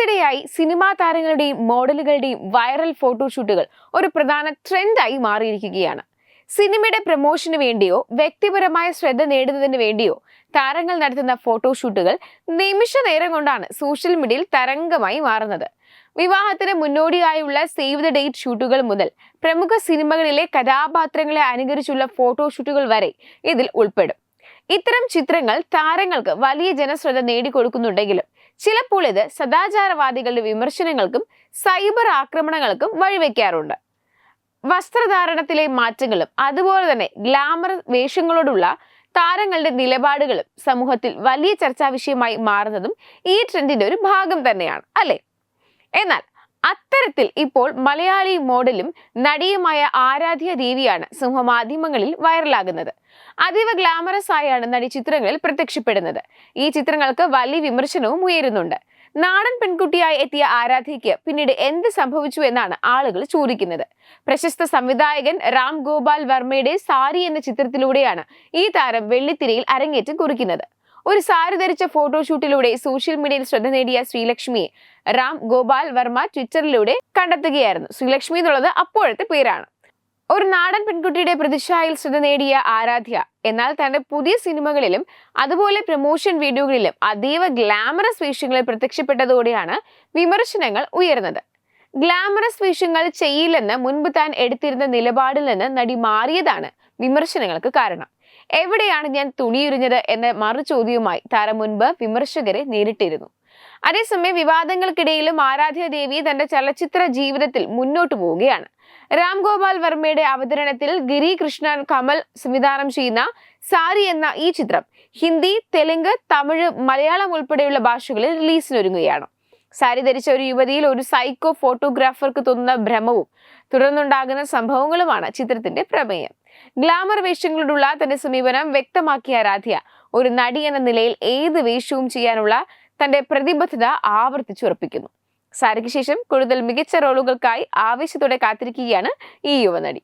അടുത്തിടെയായി cinema താരങ്ങളുടെയും മോഡലുകളുടെയും viral ഫോട്ടോഷൂട്ടുകൾ ഒരു പ്രധാന ട്രെൻഡായി മാറിയിരിക്കുകയാണ്. സിനിമയുടെ പ്രമോഷന് വേണ്ടിയോ വ്യക്തിപരമായ ശ്രദ്ധ നേടുന്നതിന് വേണ്ടിയോ താരങ്ങൾ നടത്തുന്ന ഫോട്ടോഷൂട്ടുകൾ നിമിഷ നേരം കൊണ്ടാണ് സോഷ്യൽ മീഡിയയിൽ തരംഗമായി മാറുന്നത്. വിവാഹത്തിന് മുന്നോടിയായുള്ള സേവ് ദ ഡേറ്റ് ഷൂട്ടുകൾ മുതൽ പ്രമുഖ സിനിമകളിലെ കഥാപാത്രങ്ങളെ അനുകരിച്ചുള്ള ഫോട്ടോഷൂട്ടുകൾ വരെ ഇതിൽ ഉൾപ്പെടും. ഇത്തരം ചിത്രങ്ങൾ താരങ്ങൾക്ക് വലിയ ജനശ്രദ്ധ നേടിക്കൊടുക്കുന്നുണ്ടെങ്കിലും ചിലപ്പോൾ ഇത് സദാചാരവാദികളുടെ വിമർശനങ്ങൾക്കും സൈബർ ആക്രമണങ്ങൾക്കും വഴിവെക്കാറുണ്ട്. വസ്ത്രധാരണത്തിലെ മാറ്റങ്ങളും അതുപോലെ തന്നെ ഗ്ലാമർ വേഷങ്ങളോടുള്ള താരങ്ങളുടെ നിലപാടുകളും സമൂഹത്തിൽ വലിയ ചർച്ചാ വിഷയമായി മാറുന്നതും ഈ ട്രെൻഡിന്റെ ഒരു ഭാഗം തന്നെയാണ്, അല്ലേ? എന്നാൽ അത്തരത്തിൽ ഇപ്പോൾ മലയാളി മോഡലും നടിയുമായ ആരാധ്യ ദേവിയാണ് സമൂഹമാധ്യമങ്ങളിൽ വൈറലാകുന്നത്. അതീവ ഗ്ലാമറസ് ആയാണ് നടി ചിത്രങ്ങളിൽ പ്രത്യക്ഷപ്പെടുന്നത്. ഈ ചിത്രങ്ങൾക്ക് വലിയ വിമർശനവും ഉയരുന്നുണ്ട്. നാടൻ പെൺകുട്ടിയായി എത്തിയ ആരാധ്യയ്ക്ക് പിന്നീട് എന്ത് സംഭവിച്ചു എന്നാണ് ആളുകൾ ചോദിക്കുന്നത്. പ്രശസ്ത സംവിധായകൻ രാം ഗോപാൽ വർമ്മയുടെ സാരി എന്ന ചിത്രത്തിലൂടെയാണ് ഈ താരം വെള്ളിത്തിരയിൽ അരങ്ങേറ്റം കുറിക്കുന്നത്. ഒരു സാരി ധരിച്ച ഫോട്ടോഷൂട്ടിലൂടെ സോഷ്യൽ മീഡിയയിൽ ശ്രദ്ധ നേടിയ ശ്രീലക്ഷ്മിയെ രാം ഗോപാൽ വർമ്മ ട്വിറ്ററിലൂടെ കണ്ടെത്തുകയായിരുന്നു. ശ്രീലക്ഷ്മി എന്നുള്ളത് അപ്പോഴത്തെ പേരാണ്. ഒരു നാടൻ പെൺകുട്ടിയുടെ പ്രതിച്ഛായയിൽ ശ്രദ്ധ നേടിയ ആരാധ്യ എന്നാൽ തന്റെ പുതിയ സിനിമകളിലും അതുപോലെ പ്രമോഷൻ വീഡിയോകളിലും അതീവ ഗ്ലാമറസ് വേഷങ്ങളിൽ പ്രത്യക്ഷപ്പെട്ടതോടെയാണ് വിമർശനങ്ങൾ ഉയർന്നത്. ഗ്ലാമറസ് വേഷങ്ങൾ ചെയ്യില്ലെന്ന് മുൻപ് താൻ എടുത്തിരുന്ന നിലപാടിൽ നിന്ന് നടി മാറിയതാണ് വിമർശനങ്ങൾക്ക് കാരണം. എവിടെയാണ് ഞാൻ തുണിയുരിഞ്ഞത് എന്ന മറുചോദ്യവുമായി താരം മുൻപ് വിമർശകരെ നേരിട്ടിരുന്നു. അതേസമയം വിവാദങ്ങൾക്കിടയിലും ആരാധ്യ ദേവി തന്റെ ചലച്ചിത്ര ജീവിതത്തിൽ മുന്നോട്ടു പോവുകയാണ്. രാം ഗോപാൽ വർമ്മയുടെ അവതരണത്തിൽ ഗിരി കൃഷ്ണൻ കമൽ സംവിധാനം ചെയ്യുന്ന സാരി എന്ന ഈ ചിത്രം ഹിന്ദി, തെലുങ്ക്, തമിഴ്, മലയാളം ഉൾപ്പെടെയുള്ള ഭാഷകളിൽ റിലീസിനൊരുങ്ങുകയാണ്. സാരി ധരിച്ച ഒരു യുവതിയിൽ ഒരു സൈക്കോ ഫോട്ടോഗ്രാഫർക്ക് തോന്നുന്ന ഭ്രമവും തുടർന്നുണ്ടാകുന്ന സംഭവങ്ങളുമാണ് ചിത്രത്തിന്റെ പ്രമേയം. ഗ്ലാമർ വേഷങ്ങളോടുള്ള തന്റെ സമീപനം വ്യക്തമാക്കിയ ആരാധ്യ ഒരു നടി എന്ന നിലയിൽ ഏത് വേഷവും ചെയ്യാനുള്ള തന്റെ പ്രതിബദ്ധത ആവർത്തിച്ചുറപ്പിക്കുന്നു. സാരിക്ക് ശേഷം കൂടുതൽ മികച്ച റോളുകൾക്കായി ആവേശത്തോടെ കാത്തിരിക്കുകയാണ് ഈ യുവനടി.